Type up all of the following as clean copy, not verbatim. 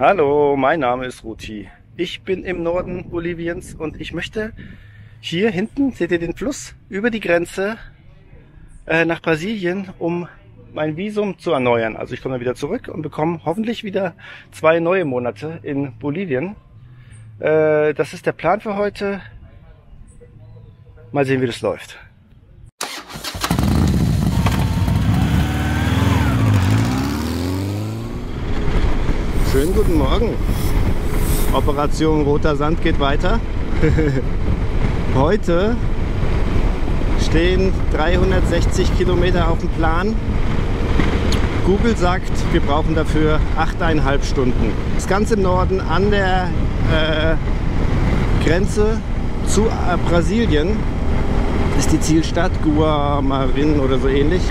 Hallo, mein Name ist Ruti. Ich bin im Norden Boliviens und ich möchte hier hinten, seht ihr den Fluss, über die Grenze nach Brasilien, um mein Visum zu erneuern. Also ich komme dann wieder zurück und bekomme hoffentlich wieder 2 neue Monate in Bolivien. Das ist der Plan für heute. Mal sehen, wie das läuft. Schönen guten Morgen. Operation Roter Sand geht weiter. Heute stehen 360 Kilometer auf dem Plan. Google sagt, wir brauchen dafür 8,5 Stunden. Das Ganze im Norden an der Grenze zu Brasilien ist die Zielstadt Guamarin oder so ähnlich.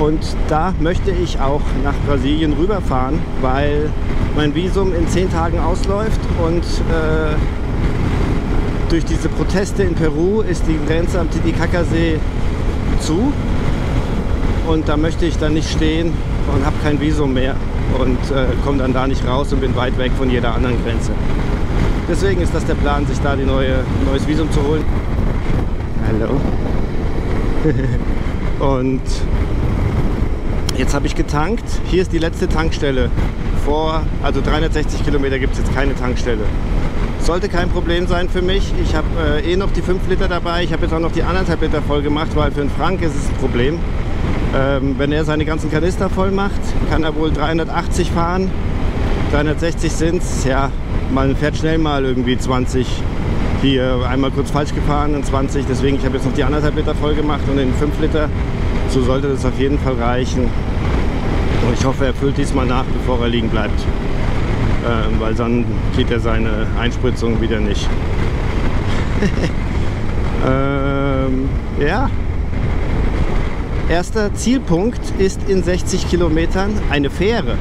Und da möchte ich auch nach Brasilien rüberfahren, weil mein Visum in 10 Tagen ausläuft und durch diese Proteste in Peru ist die Grenze am Titicacasee zu. Und da möchte ich dann nicht stehen und habe kein Visum mehr und komme dann da nicht raus und bin weit weg von jeder anderen Grenze. Deswegen ist das der Plan, sich da ein neues Visum zu holen. Hallo. Und jetzt habe ich getankt. Hier ist die letzte Tankstelle. Also 360 Kilometer gibt es jetzt keine Tankstelle. Sollte kein Problem sein für mich. Ich habe noch die 5 Liter dabei. Ich habe jetzt auch noch die 1,5 Liter voll gemacht, weil für einen Frank ist es ein Problem. Wenn er seine ganzen Kanister voll macht, kann er wohl 380 fahren. 360 sind es. Ja, man fährt schnell mal irgendwie 20. Hier einmal kurz falsch gefahren und 20. Deswegen, ich habe jetzt noch die 1,5 Liter voll gemacht und den 5 Liter. So sollte das auf jeden Fall reichen. Und ich hoffe, er füllt diesmal nach, bevor er liegen bleibt. Weil dann geht er seine Einspritzung wieder nicht. Ja. Erster Zielpunkt ist in 60 Kilometern eine Fähre.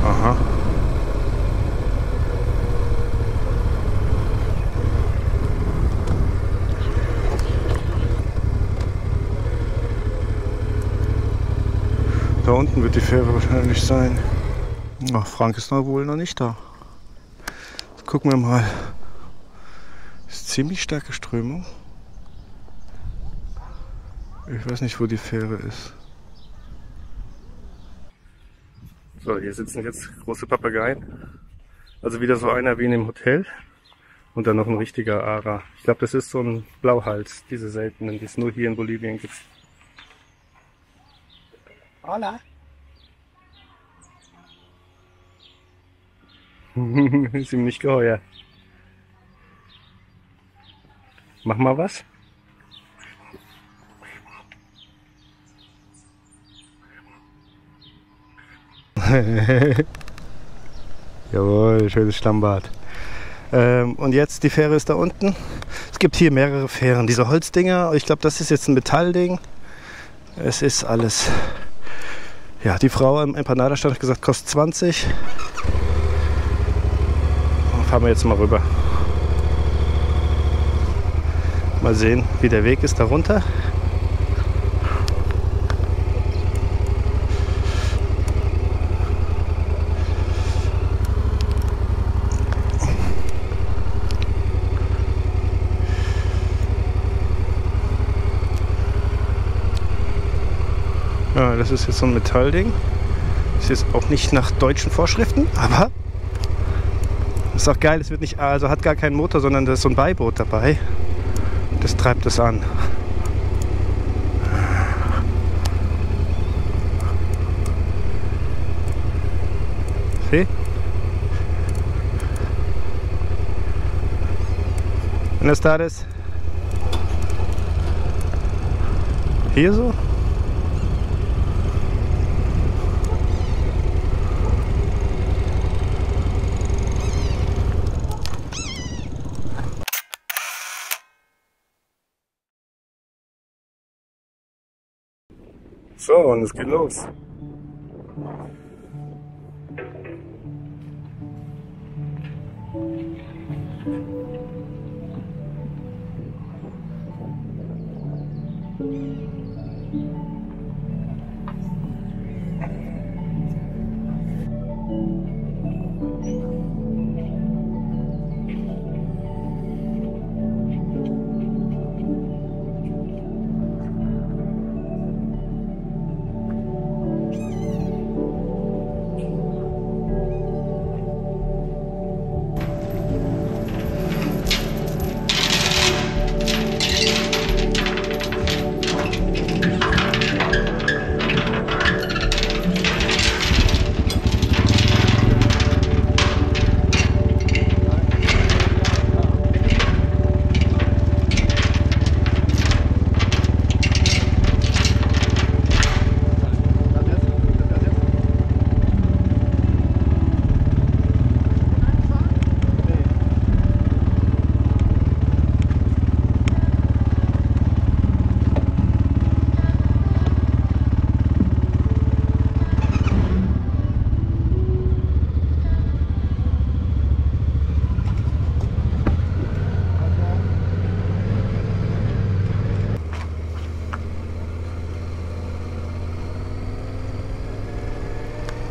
Aha. Da unten wird die Fähre wahrscheinlich sein. Ach, Frank ist wohl noch nicht da. Jetzt gucken wir mal. Ist ziemlich starke Strömung. Ich weiß nicht, wo die Fähre ist. So, hier sitzen jetzt große Papageien. Also wieder so einer wie in dem Hotel. Und dann noch ein richtiger Ara. Ich glaube, das ist so ein Blauhals, diese seltenen, die es nur hier in Bolivien gibt. Hola. Ist ihm nicht geheuer. Mach mal was. Jawohl, schönes Stammbad. Und jetzt, die Fähre ist da unten. Es gibt hier mehrere Fähren. Diese Holzdinger, ich glaube, das ist jetzt ein Metallding. Es ist alles... Ja, die Frau am Empanada-Stand hat gesagt, kostet 20. Fahren wir jetzt mal rüber. Mal sehen, wie der Weg ist darunter. Ja, das ist jetzt so ein Metallding. Ist jetzt auch nicht nach deutschen Vorschriften, aber ist auch geil. Es wird nicht, also hat gar keinen Motor, sondern da ist so ein Beiboot dabei. Das treibt es an. See? Buenas tardes. Hier so? So, und es geht los.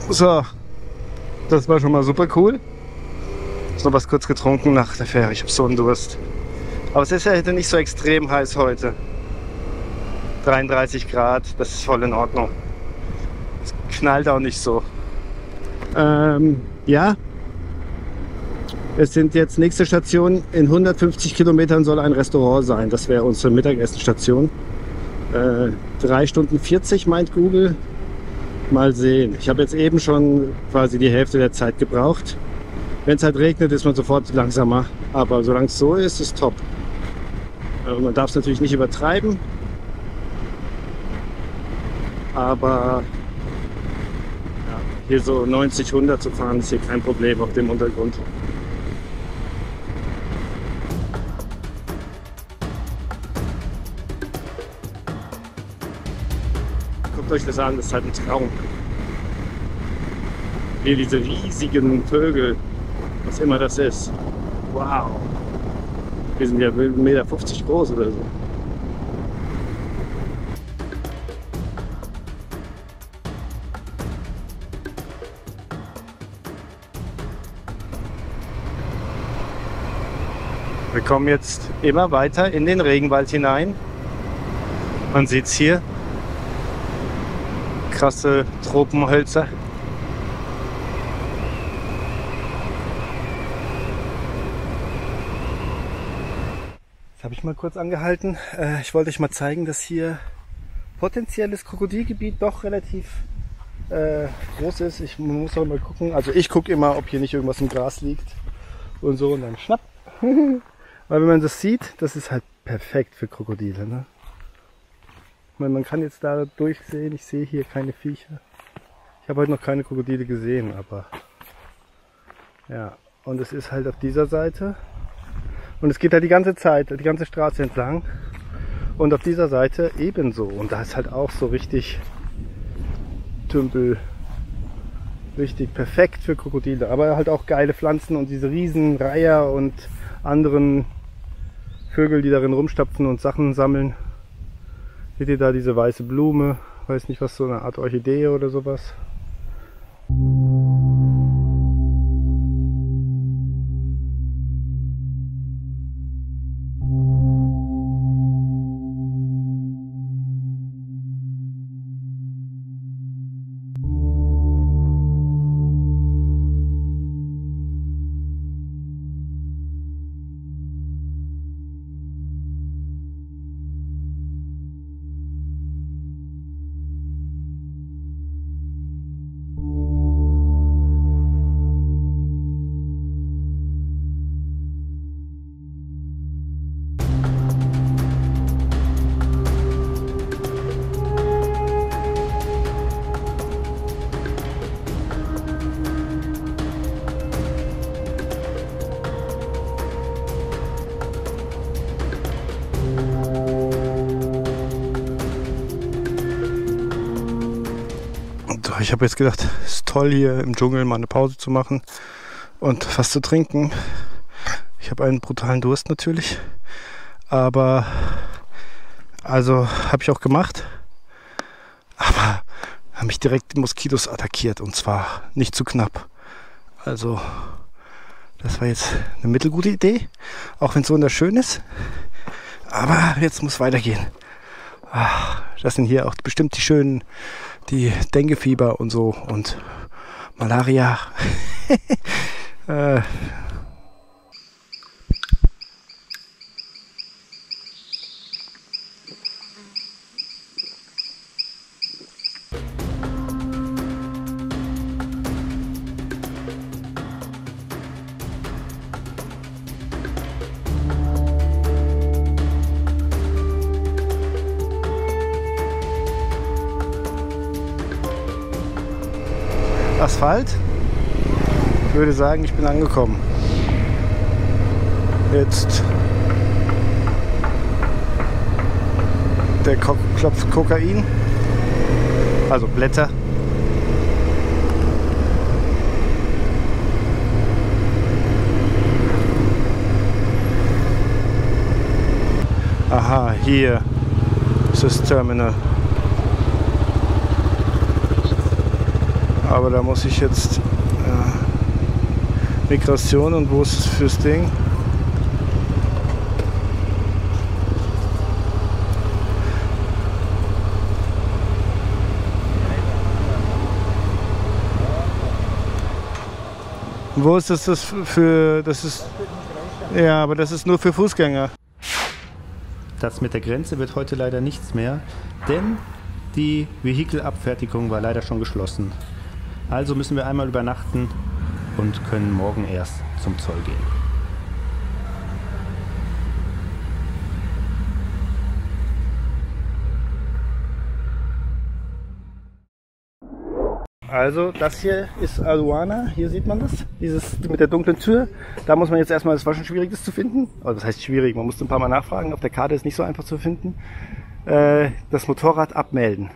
So, das war schon mal super cool. Ich habe noch was kurz getrunken nach der Fähre. Ich habe so einen Durst. Aber es ist ja nicht so extrem heiß heute. 33 Grad, das ist voll in Ordnung. Es knallt auch nicht so. Ja, es sind jetzt nächste Station. In 150 Kilometern soll ein Restaurant sein. Das wäre unsere Mittagessenstation. 3 Stunden 40 meint Google. Mal sehen. Ich habe jetzt eben schon quasi die Hälfte der Zeit gebraucht. Wenn es halt regnet, ist man sofort langsamer. Aber solange es so ist, ist top. Man darf es natürlich nicht übertreiben. Aber ja, hier so 90, 100 zu fahren, ist hier kein Problem auf dem Untergrund. Guckt euch das an, das ist halt ein Traum. Hier diese riesigen Vögel, was immer das ist. Wow. Wir sind ja 1,50 Meter groß oder so. Wir kommen jetzt immer weiter in den Regenwald hinein. Man sieht es hier. Krasse Tropenhölzer. Jetzt habe ich mal kurz angehalten. Ich wollte euch mal zeigen, dass hier potenzielles Krokodilgebiet doch relativ groß ist. Man muss auch mal gucken. Also ich gucke immer, ob hier nicht irgendwas im Gras liegt und so, und dann schnapp. Weil wenn man das sieht, das ist halt perfekt für Krokodile, ne? Ich meine, man kann jetzt da durchsehen, ich sehe hier keine Viecher. Ich habe heute noch keine Krokodile gesehen, aber ja, und es ist halt auf dieser Seite und es geht halt die ganze Zeit, die ganze Straße entlang und auf dieser Seite ebenso, und da ist halt auch so richtig Tümpel, richtig perfekt für Krokodile, aber halt auch geile Pflanzen und diese riesen Reiher und anderen Vögel, die darin rumstapfen und Sachen sammeln. Seht ihr da diese weiße Blume? Weiß nicht, was, so eine Art Orchidee oder sowas. Ich habe jetzt gedacht, es ist toll, hier im Dschungel mal eine Pause zu machen und was zu trinken. Ich habe einen brutalen Durst natürlich, aber Also habe ich auch gemacht. Aber haben mich direkt die Moskitos attackiert und zwar nicht zu knapp. Also das war jetzt eine mittelgute Idee, auch wenn es wunderschön ist. Aber jetzt muss weitergehen. Das sind hier auch bestimmt die schönen, die Denguefieber und so und Malaria. Asphalt. Ich würde sagen, ich bin angekommen. Jetzt der klopft Kokain, also Blätter. Aha, hier ist das Terminal. Aber da muss ich jetzt Migration und wo ist es fürs Ding? Wo ist das für? Das ist ja, aber das ist nur für Fußgänger. Das mit der Grenze wird heute leider nichts mehr, denn die Vehikelabfertigung war leider schon geschlossen. Also müssen wir einmal übernachten und können morgen erst zum Zoll gehen. Also das hier ist Aduana, hier sieht man das, dieses mit der dunklen Tür. Da muss man jetzt erstmal, das war schon schwierig, das zu finden. Also das heißt schwierig, man musste ein paar Mal nachfragen, auf der Karte ist nicht so einfach zu finden. Das Motorrad abmelden.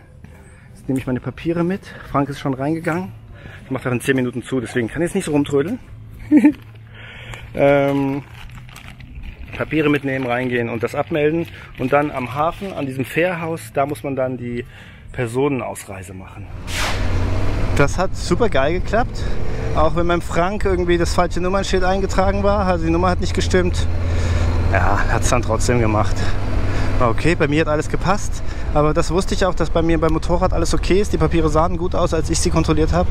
Jetzt nehme ich meine Papiere mit, Frank ist schon reingegangen. Ich mache da in 10 Minuten zu, deswegen kann ich jetzt nicht so rumtrödeln. Papiere mitnehmen, reingehen und das abmelden. Und dann am Hafen, an diesem Fährhaus, da muss man dann die Personenausreise machen. Das hat super geil geklappt. Auch wenn beim Frank irgendwie das falsche Nummernschild eingetragen war, also die Nummer hat nicht gestimmt. Ja, hat es dann trotzdem gemacht. Okay, bei mir hat alles gepasst, aber das wusste ich auch, dass bei mir beim Motorrad alles okay ist. Die Papiere sahen gut aus, als ich sie kontrolliert habe.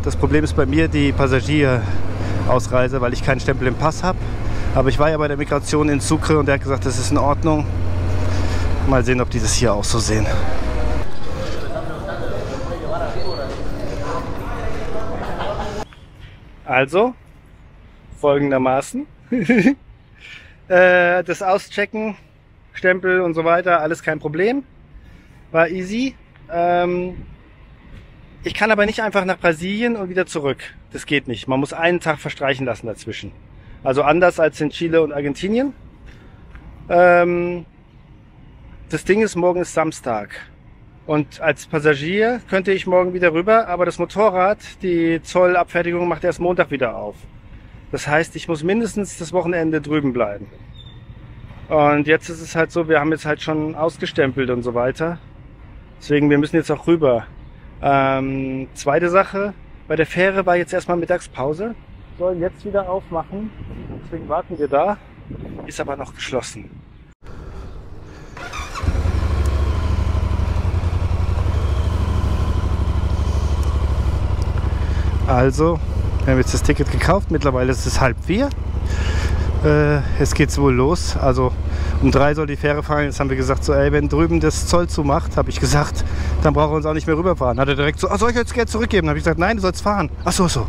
Das Problem ist bei mir die Passagierausreise, weil ich keinen Stempel im Pass habe. Aber ich war ja bei der Migration in Sucre und der hat gesagt, das ist in Ordnung. Mal sehen, ob die das hier auch so sehen. Also, folgendermaßen. Das Auschecken, Stempel und so weiter, alles kein Problem. War easy. Ich kann aber nicht einfach nach Brasilien und wieder zurück. Das geht nicht. Man muss einen Tag verstreichen lassen dazwischen. Also anders als in Chile und Argentinien. Das Ding ist, morgen ist Samstag. Und als Passagier könnte ich morgen wieder rüber, aber das Motorrad, die Zollabfertigung macht erst Montag wieder auf. Das heißt, ich muss mindestens das Wochenende drüben bleiben. Und jetzt ist es halt so, wir haben jetzt halt schon ausgestempelt und so weiter. Deswegen, wir müssen jetzt auch rüber. Zweite Sache, bei der Fähre war jetzt erstmal Mittagspause. Sollen jetzt wieder aufmachen. Deswegen warten wir da. Ist aber noch geschlossen. Also, wir haben jetzt das Ticket gekauft, mittlerweile ist es 3:30. Jetzt geht's wohl los. Also um 3 soll die Fähre fahren. Jetzt haben wir gesagt, so, ey, wenn drüben das Zoll zumacht, habe ich gesagt, dann brauchen wir uns auch nicht mehr rüberfahren. Hat er direkt so, soll ich jetzt Geld zurückgeben? Habe ich gesagt, nein, du sollst fahren. Ach so, so.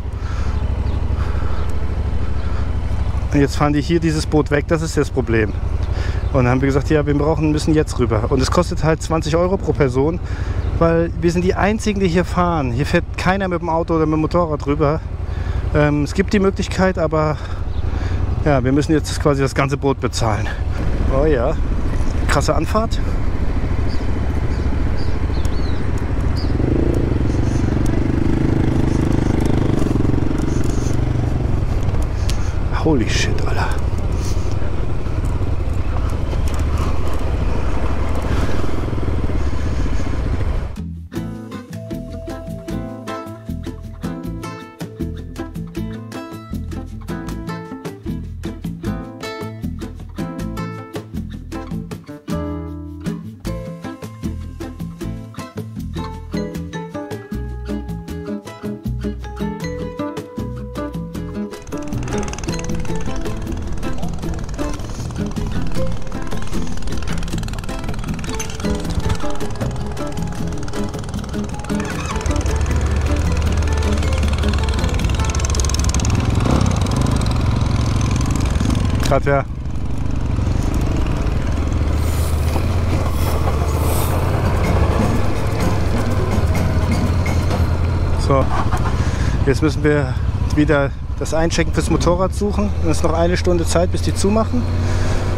Und jetzt fahren die hier dieses Boot weg, das ist das Problem. Und dann haben wir gesagt, ja, wir müssen jetzt rüber. Und es kostet halt 20 € pro Person, weil wir sind die Einzigen, die hier fahren. Hier fährt keiner mit dem Auto oder mit dem Motorrad rüber. Es gibt die Möglichkeit, aber ja, wir müssen jetzt quasi das ganze Boot bezahlen. Oh ja, krasse Anfahrt. Holy shit, Alter. gerade, ja. So, jetzt müssen wir wieder das Einchecken fürs Motorrad suchen. Es ist noch eine Stunde Zeit, bis die zumachen.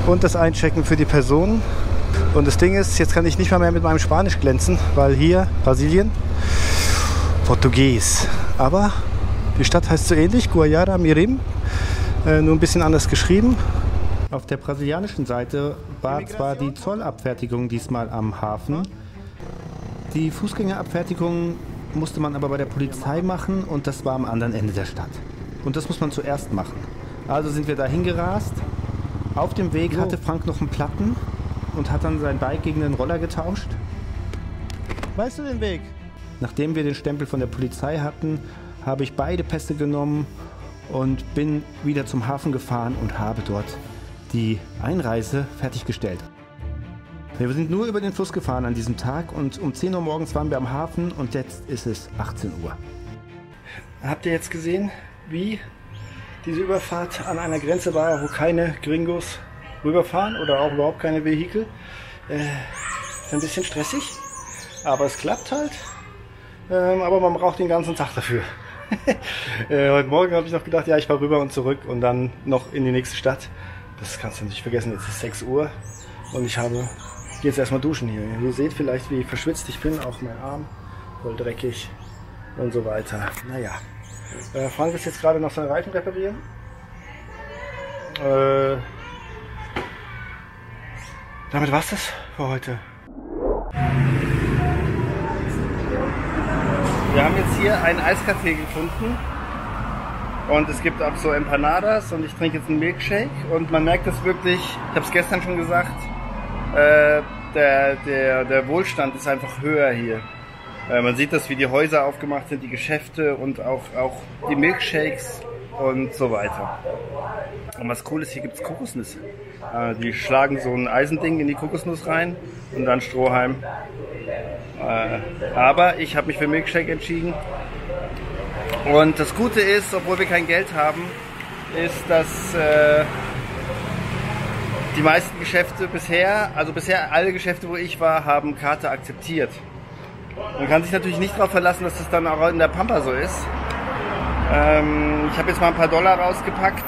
Und das Einchecken für die Personen. Und das Ding ist, jetzt kann ich nicht mal mehr mit meinem Spanisch glänzen, weil hier, Brasilien, Portugies. Aber die Stadt heißt so ähnlich, Guaiara Mirim, nur ein bisschen anders geschrieben. Auf der brasilianischen Seite war zwar die Zollabfertigung diesmal am Hafen. Die Fußgängerabfertigung musste man aber bei der Polizei machen und das war am anderen Ende der Stadt. Und das muss man zuerst machen. Also sind wir da hingerast. Auf dem Weg hatte Frank noch einen Platten und hat dann sein Bike gegen den Roller getauscht. Weißt du den Weg? Nachdem wir den Stempel von der Polizei hatten, habe ich beide Pässe genommen und bin wieder zum Hafen gefahren und habe dort die Einreise fertiggestellt. Wir sind nur über den Fluss gefahren an diesem Tag und um 10 Uhr morgens waren wir am Hafen und jetzt ist es 18 Uhr. Habt ihr jetzt gesehen, wie diese Überfahrt an einer Grenze war, wo keine Gringos rüberfahren oder auch überhaupt keine Vehikel? Ist ein bisschen stressig, aber es klappt halt. Aber man braucht den ganzen Tag dafür. Heute Morgen habe ich noch gedacht, ja, ich fahre rüber und zurück und dann noch in die nächste Stadt. Das kannst du nicht vergessen, jetzt ist 6 Uhr und ich gehe jetzt erstmal duschen hier. Ihr seht vielleicht, wie verschwitzt ich bin, auch mein Arm, voll dreckig und so weiter. Naja, Frank ist jetzt gerade noch seinen Reifen reparieren. Damit war's das für heute. Wir haben jetzt hier einen Eiscafé gefunden und es gibt auch so Empanadas und ich trinke jetzt einen Milkshake und man merkt das wirklich, ich habe es gestern schon gesagt, der Wohlstand ist einfach höher hier. Man sieht das, wie die Häuser aufgemacht sind, die Geschäfte und auch die Milkshakes und so weiter. Und was cool ist, hier gibt es Kokosnüsse. Die schlagen so ein Eisending in die Kokosnuss rein und dann Strohhalm. Aber ich habe mich für Milkshake entschieden. Und das Gute ist, obwohl wir kein Geld haben, ist, dass die meisten Geschäfte bisher alle Geschäfte, wo ich war, haben Karte akzeptiert. Man kann sich natürlich nicht darauf verlassen, dass das dann auch in der Pampa so ist. Ich habe jetzt mal ein paar Dollar rausgepackt,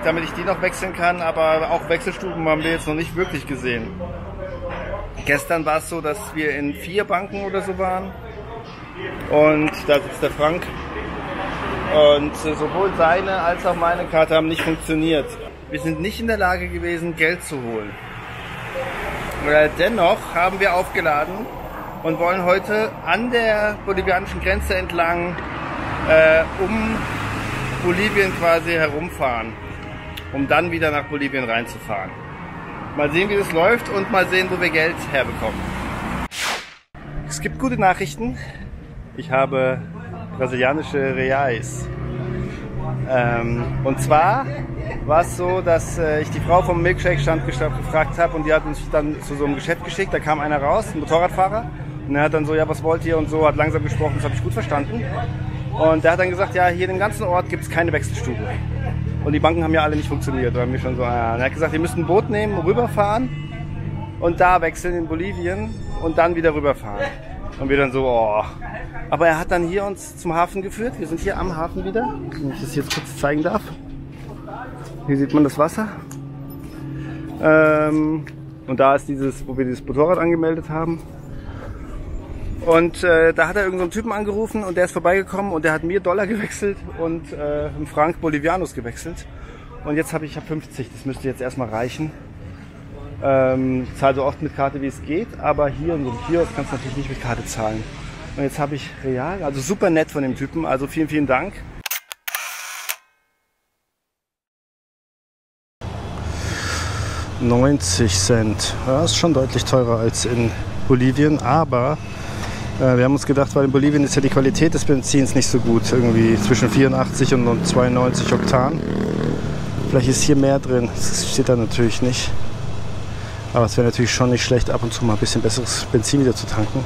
damit ich die noch wechseln kann, aber auch Wechselstuben haben wir jetzt noch nicht wirklich gesehen. Gestern war es so, dass wir in 4 Banken oder so waren und da sitzt der Frank und sowohl seine als auch meine Karte haben nicht funktioniert. Wir sind nicht in der Lage gewesen, Geld zu holen. Dennoch haben wir aufgeladen und wollen heute an der bolivianischen Grenze entlang um Bolivien quasi herumfahren, um dann wieder nach Bolivien reinzufahren. Mal sehen, wie das läuft und mal sehen, wo wir Geld herbekommen. Es gibt gute Nachrichten. Ich habe brasilianische Reais. Und zwar war es so, dass ich die Frau vom Milkshake-Stand gefragt habe und die hat uns dann zu so einem Geschäft geschickt. Da kam einer raus, ein Motorradfahrer. Und er hat dann so, ja, was wollt ihr und so, hat langsam gesprochen, das habe ich gut verstanden. Und der hat dann gesagt, ja, hier in dem ganzen Ort gibt es keine Wechselstube. Und die Banken haben ja alle nicht funktioniert. Da haben wir schon so, ja. Und er hat gesagt, ihr müsst ein Boot nehmen, rüberfahren und da wechseln in Bolivien und dann wieder rüberfahren. Und wir dann so, oh. Aber er hat dann hier uns zum Hafen geführt. Wir sind hier am Hafen wieder, wenn ich das jetzt kurz zeigen darf. Hier sieht man das Wasser. Und da ist dieses, wo wir dieses Motorrad angemeldet haben. Und da hat er irgendeinen Typen angerufen und der ist vorbeigekommen und der hat mir Dollar gewechselt und einen Franc Bolivianos gewechselt. Und jetzt habe ich 50, das müsste jetzt erstmal reichen. Ich zahle so oft mit Karte wie es geht, aber hier in so einem Kiosk kannst du natürlich nicht mit Karte zahlen. Und jetzt habe ich Real, also super nett von dem Typen, also vielen, vielen Dank. $90. Ja, das ist schon deutlich teurer als in Bolivien, aber wir haben uns gedacht, weil in Bolivien ist ja die Qualität des Benzins nicht so gut, irgendwie zwischen 84 und 92 Oktan. Vielleicht ist hier mehr drin, das steht da natürlich nicht. Aber es wäre natürlich schon nicht schlecht, ab und zu mal ein bisschen besseres Benzin wieder zu tanken.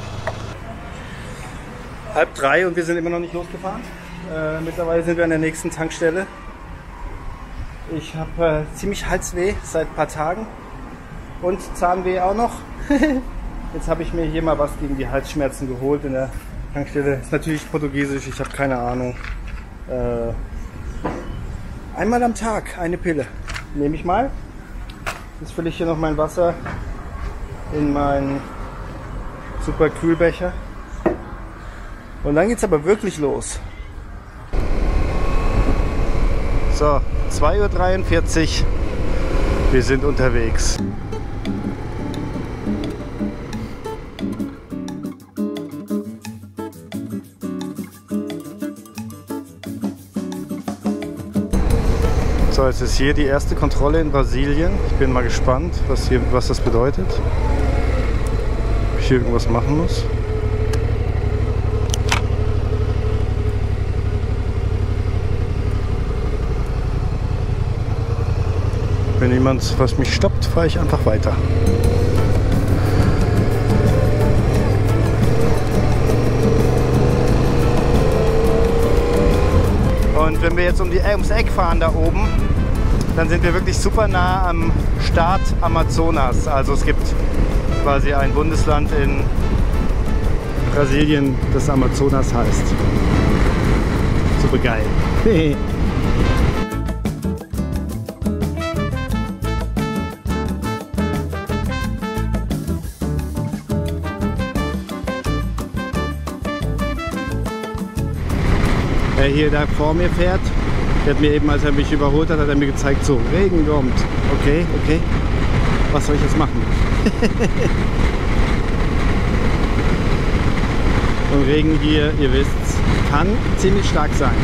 2:30 und wir sind immer noch nicht losgefahren. Mittlerweile sind wir an der nächsten Tankstelle. Ich habe ziemlich Halsweh seit ein paar Tagen und Zahnweh auch noch. Jetzt habe ich mir hier mal was gegen die Halsschmerzen geholt in der Tankstelle. Ist natürlich portugiesisch, ich habe keine Ahnung. Einmal am Tag eine Pille. Nehme ich mal. Jetzt fülle ich hier noch mein Wasser in meinen super Kühlbecher. Und dann geht es aber wirklich los. So, 2:43 Uhr. Wir sind unterwegs. So, jetzt ist hier die erste Kontrolle in Brasilien. Ich bin mal gespannt, was das bedeutet. Ob ich hier irgendwas machen muss. Wenn jemand was mich stoppt, fahre ich einfach weiter. Und wenn wir jetzt ums Eck fahren da oben, dann sind wir wirklich super nah am Staat Amazonas. Also es gibt quasi ein Bundesland in Brasilien, das Amazonas heißt. Super geil. Der hier da vor mir fährt, der hat mir eben, als er mich überholt hat, mir gezeigt, so, Regen kommt. Okay, okay. Was soll ich jetzt machen? Und Regen hier, ihr wisst's, kann ziemlich stark sein.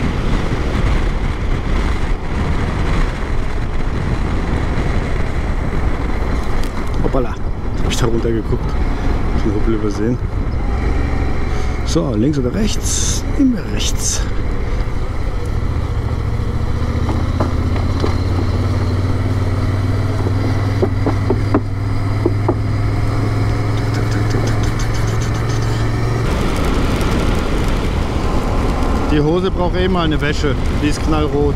Hoppala, habe ich da runter geguckt. Den Hubbel übersehen. So, links oder rechts? Nehmen wir rechts. Die Hose braucht eh mal eine Wäsche, die ist knallrot.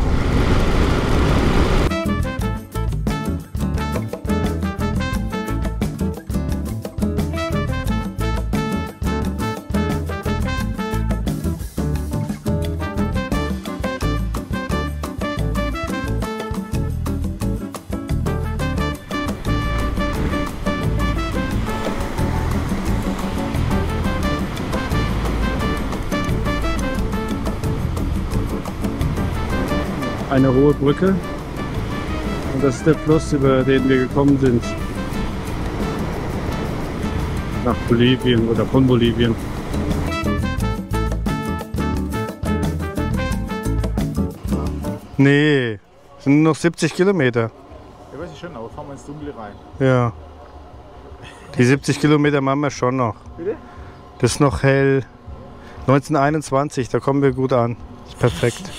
Eine hohe Brücke und das ist der Fluss, über den wir gekommen sind. Nach Bolivien oder von Bolivien. Nee, sind nur noch 70 Kilometer. Ja, weiß ich schon, aber fahren wir ins Dunkle rein. Ja. Die 70 Kilometer machen wir schon noch. Bitte? Das ist noch hell. 1921, da kommen wir gut an. Das ist perfekt.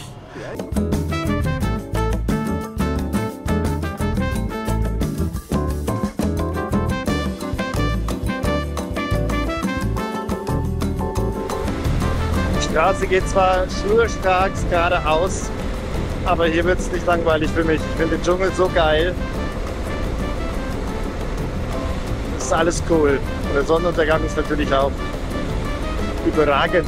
Die Straße geht zwar schnurstracks geradeaus, aber hier wird es nicht langweilig für mich. Ich finde den Dschungel so geil. Das ist alles cool. Und der Sonnenuntergang ist natürlich auch überragend.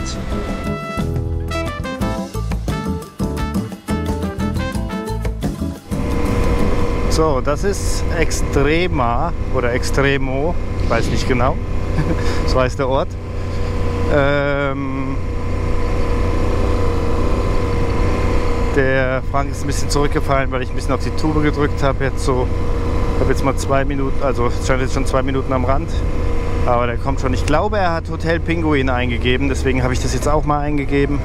So, das ist Extrema oder Extremo, ich weiß nicht genau, so heißt der Ort. Der Frank ist ein bisschen zurückgefallen, weil ich ein bisschen auf die Tube gedrückt habe. Ich habe jetzt mal 2 Minuten, also es stand jetzt schon 2 Minuten am Rand. Aber der kommt schon. Ich glaube, er hat Hotel Pinguin eingegeben, deswegen habe ich das jetzt auch mal eingegeben.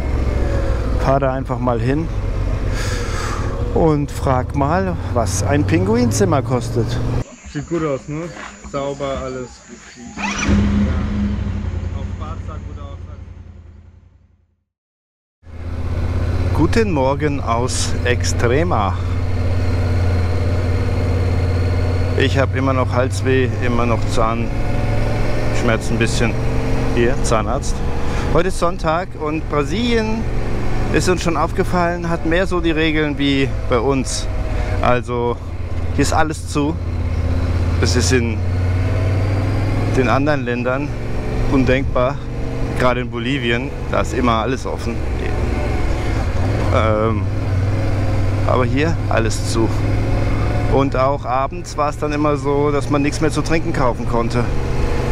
Fahre da einfach mal hin und frag mal, was ein Pinguinzimmer kostet. Sieht gut aus, ne? Sauber alles. Ja. Auf Bad sah gut aus. Guten Morgen aus Extrema. Ich habe immer noch Halsweh, immer noch Zahnschmerzen ein bisschen. Hier, Zahnarzt. Heute ist Sonntag und Brasilien, ist uns schon aufgefallen, hat mehr so die Regeln wie bei uns. Also hier ist alles zu. Das ist in den anderen Ländern undenkbar. Gerade in Bolivien, da ist immer alles offen. Aber hier alles zu. Und auch abends war es dann immer so, dass man nichts mehr zu trinken kaufen konnte.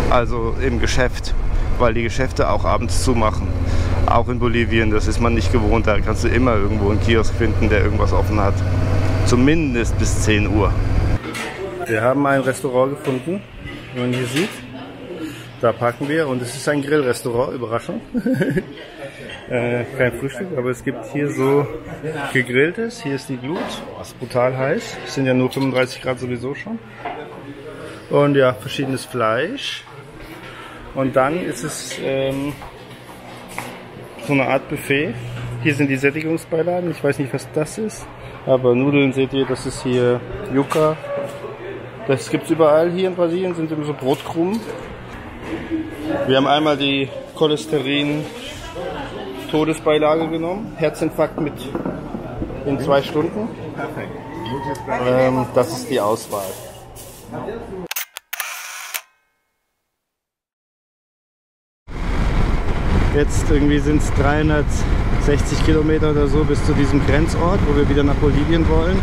Also im Geschäft, weil die Geschäfte auch abends zumachen. Auch in Bolivien, das ist man nicht gewohnt. Da kannst du immer irgendwo einen Kiosk finden, der irgendwas offen hat. Zumindest bis 10 Uhr. Wir haben ein Restaurant gefunden, wie man hier sieht. Da parken wir und es ist ein Grillrestaurant, Überraschung. Kein Frühstück, aber es gibt hier so gegrilltes. Hier ist die Glut, das ist brutal heiß. Es sind ja nur 35 Grad sowieso schon. Und ja, verschiedenes Fleisch. Und dann ist es so eine Art Buffet. Hier sind die Sättigungsbeilagen. Ich weiß nicht, was das ist. Aber Nudeln seht ihr, das ist hier Yuca. Das gibt es überall hier in Brasilien, sind immer so Brotkrumen. Wir haben einmal die Cholesterin-Todesbeilage genommen. Herzinfarkt in 2 Stunden. Perfekt. Das ist die Auswahl. Jetzt irgendwie sind es 360 Kilometer oder so bis zu diesem Grenzort, wo wir wieder nach Bolivien wollen.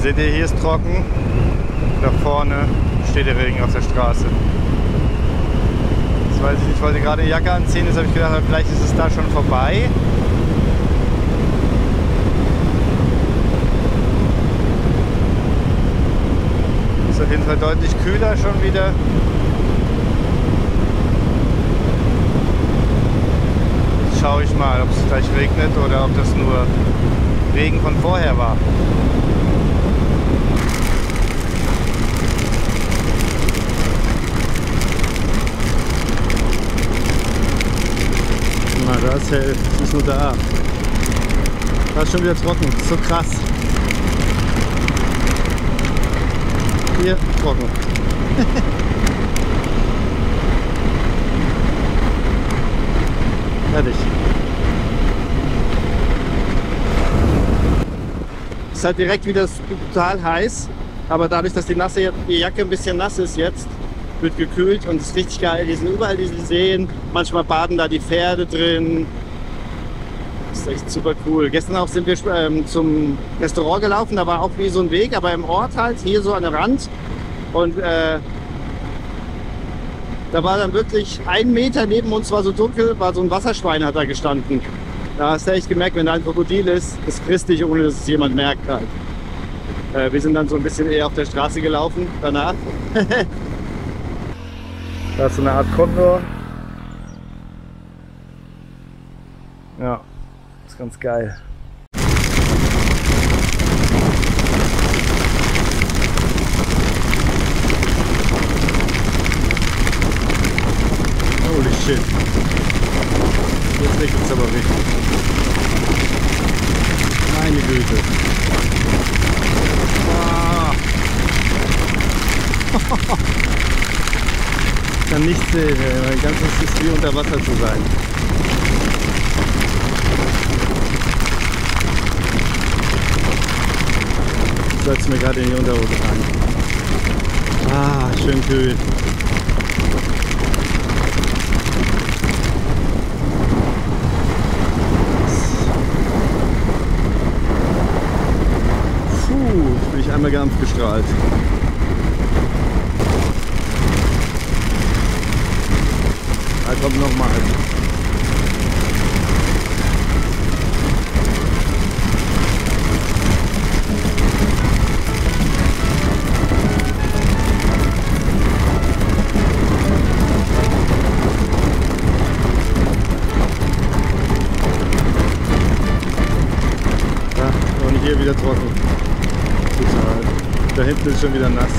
Seht ihr, hier ist trocken. Da vorne steht der Regen auf der Straße. Das weiß ich nicht, ich wollte gerade eine Jacke anziehen, jetzt habe ich gedacht, vielleicht ist es da schon vorbei. Ist auf jeden Fall deutlich kühler schon wieder. Jetzt schaue ich mal, ob es gleich regnet oder ob das nur Regen von vorher war. Da ist hell, es ist nur da. Da ist schon wieder trocken, das ist so krass. Hier, trocken. Fertig. Es ist halt direkt wieder total heiß, aber dadurch, dass die Jacke ein bisschen nass ist jetzt, wird gekühlt und es ist richtig geil. Hier sind überall diese Seen, manchmal baden da die Pferde drin. Das ist echt super cool. Gestern auch sind wir zum Restaurant gelaufen, da war auch wie so ein Weg, aber im Ort halt, hier so an der Rand. Und da war dann wirklich 1 Meter neben uns, war so dunkel, war so ein Wasserschwein hat da gestanden. Da hast du echt gemerkt, wenn da ein Krokodil ist, das frisst dich, ohne dass es jemand merkt halt. Wir sind dann so ein bisschen eher auf der Straße gelaufen danach. Da ist so eine Art Kondor. Ja, ist ganz geil. Holy shit. Jetzt regnet es aber richtig. Meine Güte. Wow. Ich kann nichts sehen, mein ganzes ist wie unter Wasser zu sein. Ich soll es mir gerade in die Unterhose rein. Ah, schön kühl. Puh, jetzt bin ich einmal ganz gestrahlt. Da kommt nochmal. Ja, und hier wieder trocken. Total. Da hinten ist schon wieder nass.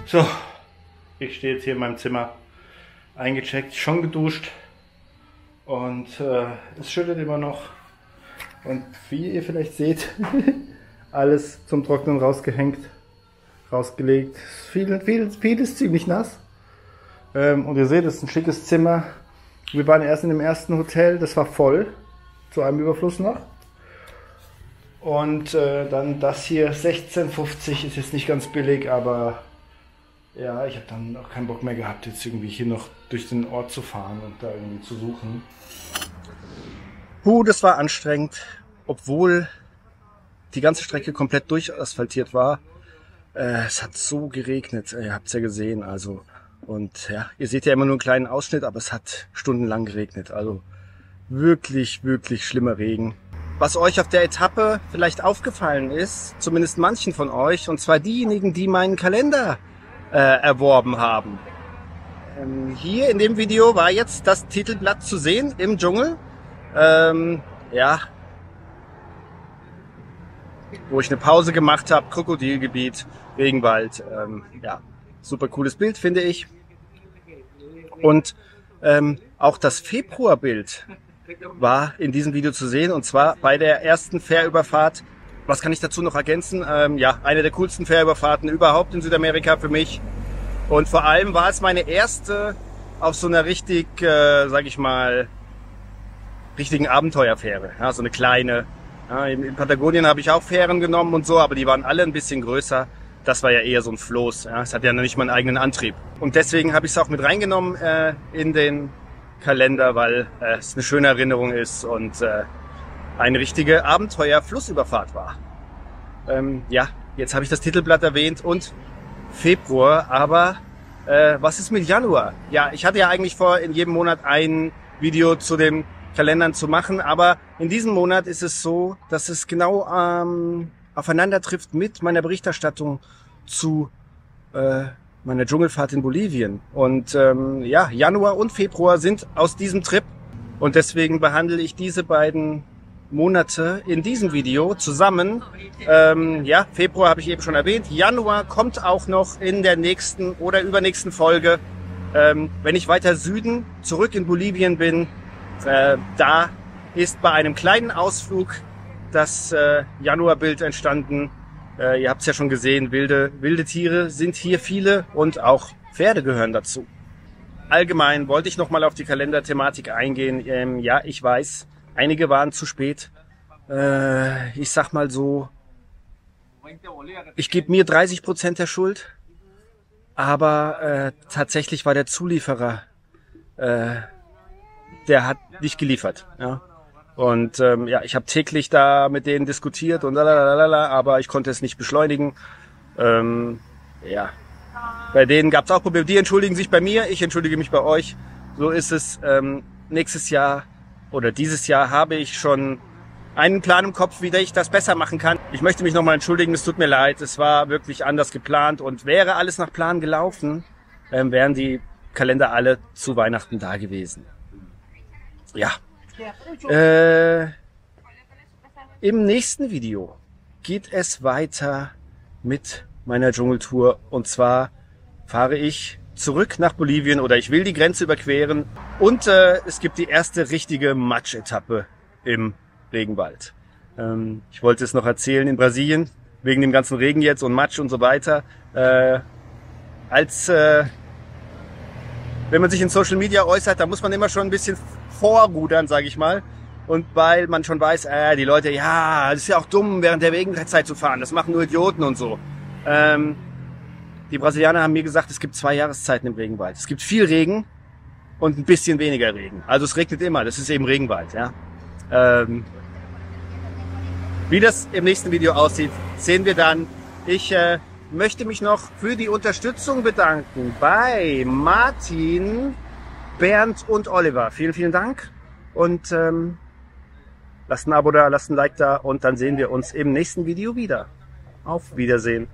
So, ich stehe jetzt hier in meinem Zimmer, eingecheckt, schon geduscht und es schüttet immer noch. Und wie ihr vielleicht seht, alles zum Trocknen rausgehängt, rausgelegt. Vieles ziemlich nass. Und ihr seht, es ist ein schickes Zimmer. Wir waren erst in dem ersten Hotel, das war voll, zu einem Überfluss noch. Und dann das hier, 16,50, ist jetzt nicht ganz billig, aber ja, ich habe dann auch keinen Bock mehr gehabt, jetzt irgendwie hier noch durch den Ort zu fahren und da irgendwie zu suchen. Das war anstrengend, obwohl die ganze Strecke komplett durchasphaltiert war. Es hat so geregnet, ihr habt es ja gesehen, also. Und ja, ihr seht ja immer nur einen kleinen Ausschnitt, aber es hat stundenlang geregnet, also wirklich, wirklich schlimmer Regen. Was euch auf der Etappe vielleicht aufgefallen ist, zumindest manchen von euch, und zwar diejenigen, die meinen Kalender erworben haben. Hier in dem Video war jetzt das Titelblatt zu sehen im Dschungel. Ja, wo ich eine Pause gemacht habe, Krokodilgebiet, Regenwald. Ja, super cooles Bild, finde ich. Und auch das Februarbild war in diesem Video zu sehen, und zwar bei der ersten Fährüberfahrt. Was kann ich dazu noch ergänzen? Ja, eine der coolsten Fährüberfahrten überhaupt in Südamerika für mich. Und vor allem war es meine erste auf so einer richtig, sag ich mal, richtigen Abenteuerfähre. Ja, so eine kleine. Ja, in Patagonien habe ich auch Fähren genommen und so, aber die waren alle ein bisschen größer. Das war ja eher so ein Floß. Ja, es hat ja noch nicht mal einen eigenen Antrieb. Und deswegen habe ich es auch mit reingenommen in den Kalender, weil es eine schöne Erinnerung ist und eine richtige Abenteuer-Flussüberfahrt war. Ja, jetzt habe ich das Titelblatt erwähnt und Februar, aber was ist mit Januar? Ja, ich hatte ja eigentlich vor, in jedem Monat ein Video zu den Kalendern zu machen, aber in diesem Monat ist es so, dass es genau aufeinander trifft mit meiner Berichterstattung zu meiner Dschungelfahrt in Bolivien. Und ja, Januar und Februar sind aus diesem Trip und deswegen behandle ich diese beiden Monate in diesem Video zusammen. Ja, Februar habe ich eben schon erwähnt. Januar kommt auch noch in der nächsten oder übernächsten Folge. Wenn ich weiter Süden zurück in Bolivien bin, da ist bei einem kleinen Ausflug das Januarbild entstanden. Ihr habt es ja schon gesehen, wilde Tiere sind hier viele und auch Pferde gehören dazu. Allgemein wollte ich nochmal auf die Kalenderthematik eingehen. Ja, ich weiß, einige waren zu spät. Ich sag mal so, ich gebe mir 30% der Schuld, aber tatsächlich war der Zulieferer, der hat nicht geliefert. Ja. Und ja, ich habe täglich da mit denen diskutiert und lalalala, aber ich konnte es nicht beschleunigen. Ja, bei denen gab es auch Probleme. Die entschuldigen sich bei mir, ich entschuldige mich bei euch. So ist es. Nächstes Jahr oder dieses Jahr habe ich schon einen Plan im Kopf, wie ich das besser machen kann. Ich möchte mich nochmal entschuldigen, es tut mir leid. Es war wirklich anders geplant und wäre alles nach Plan gelaufen, wären die Kalender alle zu Weihnachten da gewesen. Ja. Im nächsten Video geht es weiter mit meiner Dschungeltour und zwar fahre ich zurück nach Bolivien oder ich will die Grenze überqueren und es gibt die erste richtige Matsch-Etappe im Regenwald. Ich wollte es noch erzählen in Brasilien, wegen dem ganzen Regen jetzt und Matsch und so weiter. Wenn man sich in Social Media äußert, da muss man immer schon ein bisschen vorrudern, sage ich mal. Und weil man schon weiß, die Leute, ja, das ist ja auch dumm, während der Regenzeit zu fahren. Das machen nur Idioten und so. Die Brasilianer haben mir gesagt, es gibt 2 Jahreszeiten im Regenwald. Es gibt viel Regen und ein bisschen weniger Regen. Also es regnet immer, das ist eben Regenwald. Ja. Wie das im nächsten Video aussieht, sehen wir dann. Ich möchte mich noch für die Unterstützung bedanken bei Martin, Bernd und Oliver. Vielen, vielen Dank und lasst ein Abo da, lasst ein Like da und dann sehen wir uns im nächsten Video wieder. Auf Wiedersehen.